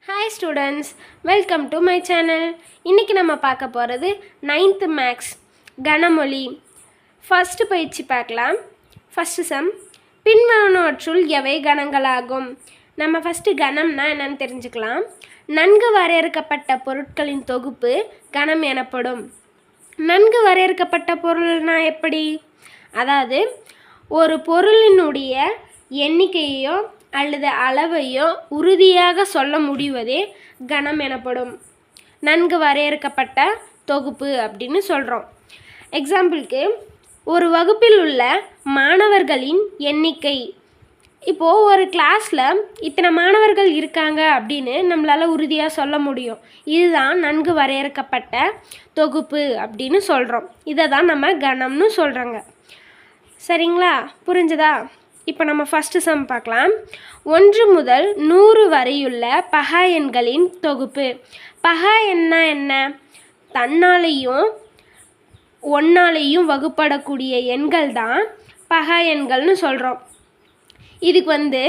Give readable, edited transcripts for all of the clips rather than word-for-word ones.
Hi students, welcome to my channel. இன்னைக்கு நம்ம பார்க்க போகிறது 9th மேக்ஸ் கணமொழி. ஃபர்ஸ்ட் பயிற்சி பார்க்கலாம். ஃபர்ஸ்ட் சம், பின்வருவனவற்றுள் எவை கணங்களாகும்? நம்ம ஃபர்ஸ்ட் கணம்னா என்னன்னு தெரிஞ்சுக்கலாம். நன்கு வரையறுக்கப்பட்ட பொருட்களின் தொகுப்பு கணம் எனப்படும். நன்கு வரையறுக்கப்பட்ட பொருள்னா எப்படி? அதாவது ஒரு பொருளினுடைய எண்ணிக்கையோ அல்லது அளவையோ உறுதியாக சொல்ல முடிவதே கணம் எனப்படும். நன்கு வரையறுக்கப்பட்ட தொகுப்பு அப்படின்னு சொல்கிறோம். எக்ஸாம்பிளுக்கு, ஒரு வகுப்பில் உள்ள மாணவர்களின் எண்ணிக்கை. இப்போது ஒரு கிளாஸில் இத்தனை மாணவர்கள் இருக்காங்க அப்படின்னு நம்மளால் உறுதியாக சொல்ல முடியும். இதுதான் நன்கு வரையறுக்கப்பட்ட தொகுப்பு அப்படின்னு சொல்கிறோம். இதை தான் நம்ம கணம்னு சொல்கிறோங்க. சரிங்களா? புரிஞ்சுதா? இப்போ நம்ம ஃபஸ்ட்டு சம் பார்க்கலாம். 1 முதல் 100 வரையுள்ள பகா எண்களின் தொகுப்பு. பகா எண்ணா என்ன? தன்னாலேயும் ஒன்னாலேயும் வகுப்படக்கூடிய எண்கள் தான் பகா எண்கள்னு சொல்கிறோம். இதுக்கு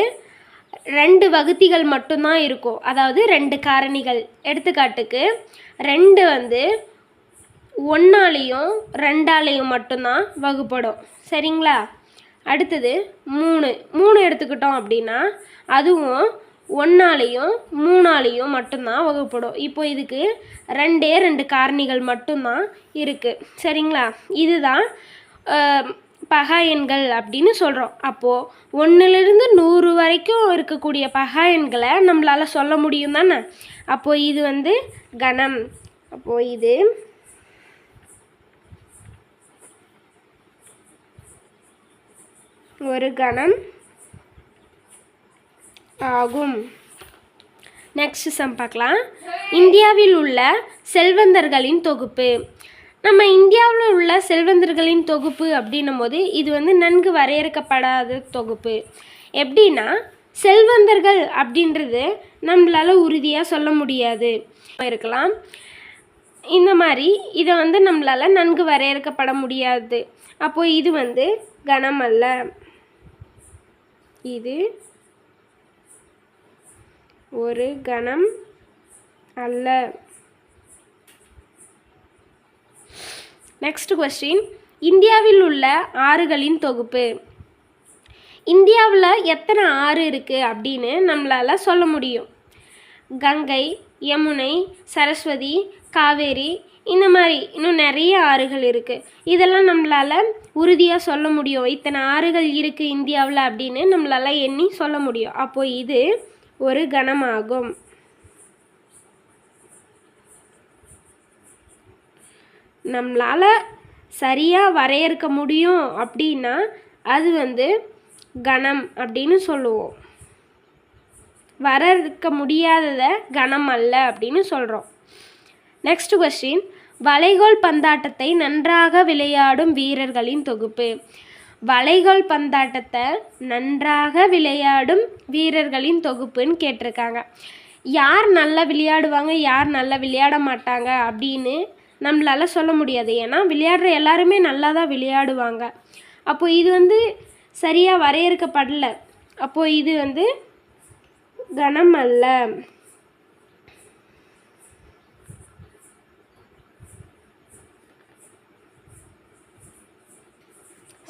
2 வகுத்திகள் மட்டும்தான் இருக்கும். அதாவது 2 காரணிகள். எடுத்துக்காட்டுக்கு 2 1ஆலேயும் 2ஆலேயும் மட்டும்தான் வகுப்படும். சரிங்களா? அடுத்தது 3 எடுத்துக்கிட்டோம் அப்படின்னா அதுவும் 1ஆலேயும் 3ஆலேயும் மட்டும்தான் வகுப்படும். இப்போ இதுக்கு 2 காரணிகள் மட்டும்தான் இருக்குது. சரிங்களா? இதுதான் பகா எண்கள் அப்படின்னு சொல்கிறோம். அப்போது 1லிருந்து 100 வரைக்கும் இருக்கக்கூடிய பகா எண்களை நம்மளால் சொல்ல முடியும் தானே. அப்போது இது கணம். அப்போது இது ஒரு கணம் ஆகும். நெக்ஸ்ட் சம் பார்க்கலாம். இந்தியாவில் உள்ள செல்வந்தர்களின் தொகுப்பு. நம்ம இந்தியாவில் உள்ள செல்வந்தர்களின் தொகுப்பு அப்படின்னும் போது இது நன்கு வரையறுக்கப்படாத தொகுப்பு. எப்படின்னா, செல்வந்தர்கள் அப்படின்றது நம்மளால் உறுதியாக சொல்ல முடியாது இருக்கலாம். இந்த மாதிரி இதை நம்மளால் நன்கு வரையறுக்கப்பட முடியாது. அப்போது இது கணம் அல்ல. இது ஒரு கணம் அல்ல. நெக்ஸ்ட் கொஸ்டின், இந்தியாவில் உள்ள ஆறுகளின் தொகுப்பு. இந்தியாவில் எத்தனை ஆறு இருக்குது அப்படின்னு நம்மளால் சொல்ல முடியும். கங்கை, யமுனை, சரஸ்வதி, காவேரி, இந்த மாதிரி இன்னும் நிறைய ஆறுகள் இருக்குது. இதெல்லாம் நம்மளால் உறுதியாக சொல்ல முடியும். இத்தனை ஆறுகள் இருக்குது இந்தியாவில் அப்படின்னு நம்மளால் எண்ணி சொல்ல முடியும். அப்போது இது ஒரு கணமாகும். நம்மளால் சரியாக வரையறுக்க முடியும் அப்படின்னா அது கணம் அப்படின்னு சொல்லுவோம். வரையறுக்க முடியாததை கணம் அல்ல அப்படின்னு சொல்கிறோம். நெக்ஸ்ட் கொஸ்டின், வளைகோல் பந்தாட்டத்தை நன்றாக விளையாடும் வீரர்களின் தொகுப்பு. வளைகோல் பந்தாட்டத்தை நன்றாக விளையாடும் வீரர்களின் தொகுப்புன்னு கேட்டிருக்காங்க. யார் நல்லா விளையாடுவாங்க, யார் நல்லா விளையாட மாட்டாங்க அப்படின்னு நம்மளால் சொல்ல முடியாது. ஏன்னா விளையாடுற எல்லாருமே நல்லா தான் விளையாடுவாங்க. அப்போது இது சரியாக வரையறுக்கப்படலை. அப்போது இது கணம் அல்ல.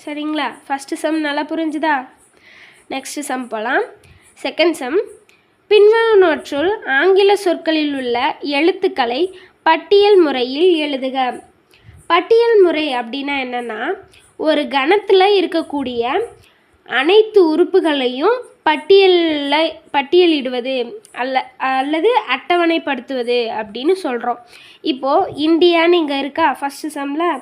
சரிங்களா? ஃபஸ்ட்டு சம் நல்லா புரிஞ்சுதா? நெக்ஸ்ட் சம் போகலாம். செகண்ட் சம், பின்வருவனவற்றுள் ஆங்கில சொற்களில் உள்ள எழுத்துக்களை பட்டியல் முறையில் எழுதுக. பட்டியல் முறை அப்படின்னா என்னென்னா, ஒரு கணத்தில் இருக்கக்கூடிய அனைத்து உறுப்புகளையும் பட்டியலிடுவது அல்லது அட்டவணைப்படுத்துவது அப்படின்னு சொல்கிறோம். இப்போது இந்தியான்னு இங்கே இருக்கா ஃபஸ்ட்டு சம்மில்.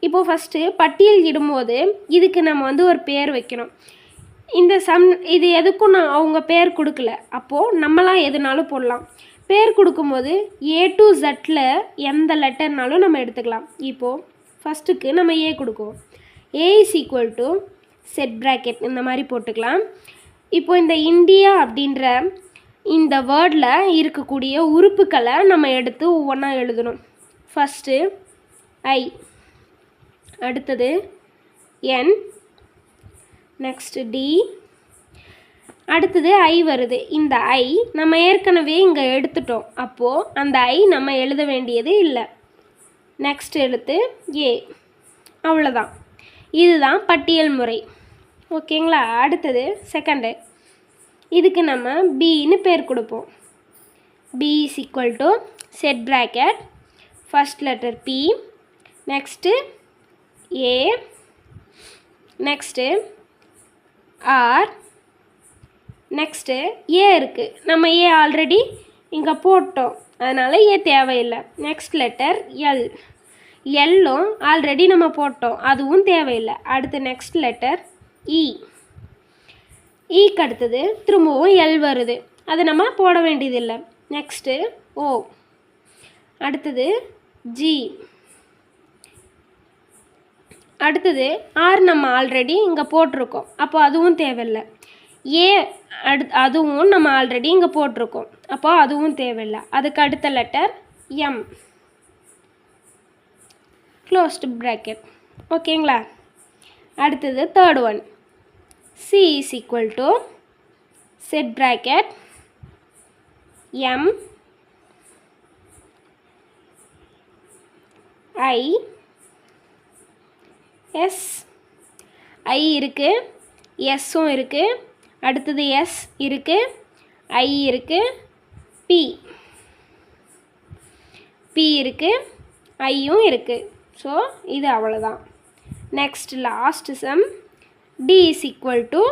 இப்போது ஃபஸ்ட்டு பட்டியல் இடும்போது இதுக்கு நம்ம ஒரு பேர் வைக்கணும். இந்த இது எதுக்கும் அவங்க பேர் கொடுக்கல. அப்போது நம்மளாம் எதுனாலும் போடலாம். பேர் கொடுக்கும்போது A to Zல எந்த லெட்டர்னாலும் நம்ம எடுத்துக்கலாம். இப்போது ஃபஸ்ட்டுக்கு நம்ம A கொடுக்குவோம். A = செட் ப்ராக்கெட் இந்த மாதிரி போட்டுக்கலாம். இப்போது இந்த இந்தியா அப்படின்ற இந்த வேர்டில் இருக்கக்கூடிய உறுப்புக்களை நம்ம எடுத்து ஒவ்வொன்றா எழுதணும். ஃபஸ்ட்டு I, அடுத்தது N, நெக்ஸ்ட் D, அடுத்தது ஐ வருது. இந்த ஐ நம்ம ஏற்கனவே இங்கே எடுத்துட்டோம். அப்போது அந்த ஐ நம்ம எழுத வேண்டியது இல்லை. நெக்ஸ்ட் எழுத்து ஏ. அவ்வளோதான். இதுதான் பட்டியல் முறை. ஓகேங்களா? அடுத்தது செகண்டு. இதுக்கு நம்ம பின்னு பேர் கொடுப்போம். B is equal to set bracket first letter B, next A, next R, next A இருக்குது. நம்ம ஏ ஆல்ரெடி இங்கே போட்டோம், அதனால் ஏ தேவையில்லை. Next letter L. எல்லும் ஆல்ரெடி நம்ம போட்டோம், அதுவும் தேவையில்லை. அடுத்து நெக்ஸ்ட் லெட்டர் இ. ஈக்கு அடுத்தது திரும்பவும் எல் வருது, அது நம்ம போட வேண்டியதில்லை. நெக்ஸ்ட்டு ஓ. அடுத்தது ஜி. அடுத்தது ஆர் நம்ம ஆல்ரெடி இங்கே போட்டிருக்கோம், அப்போ அதுவும் தேவையில்லை. ஏ அதுவும் நம்ம ஆல்ரெடி இங்கே போட்டிருக்கோம், அப்போ அதுவும் தேவையில்லை. அதுக்கு அடுத்த லெட்டர் எம், க்ளோஸ்டு ப்ராக்கெட். ஓகேங்களா? அடுத்தது third one. C is equal to set bracket M I S. I இருக்குது, எஸ்ஸும் இருக்குது. அடுத்தது எஸ் இருக்குது, ஐ இருக்குது, பி. பி இருக்குது, ஐயும் இருக்குது. ஸோ இது அவ்வளோதான். Next last sum. D is equal to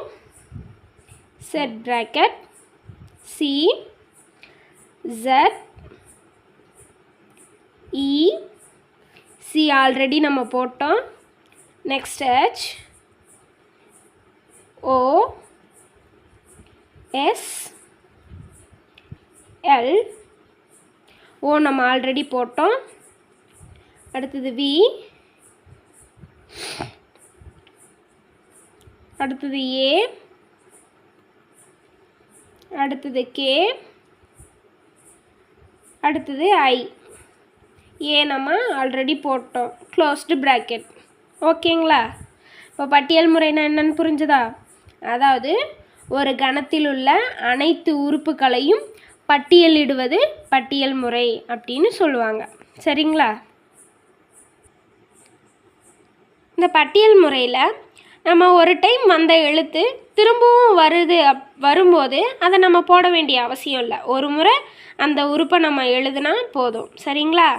set bracket C Z E. C already நம்ம போட்டோம். Next H O S L. O நம்ம ஆல்ரெடி போட்டோம். அடுத்தது வி. அடுத்தது ஏ. அடுத்தது கே. அடுத்தது ஐ. ஏ நம்ம ஆல்ரெடி போட்டோம், க்ளோஸ்டு ப்ராக்கெட். ஓகேங்களா? இப்போ பட்டியல் முறைனா என்னன்னு புரிஞ்சுதா? அதாவது ஒரு கணத்தில் உள்ள அனைத்து உறுப்புகளையும் பட்டியலிடுவது பட்டியல் முறை அப்படின்னு சொல்லுவாங்க. சரிங்களா? இந்த பட்டியல் முறையில் நம்ம ஒரு டைம் வந்த எழுத்து திரும்பவும் வரும்போது அதை நம்ம போட வேண்டிய அவசியம் இல்லை. ஒரு முறை அந்த உறுப்பை நம்ம எழுதுனா போதும். சரிங்களா?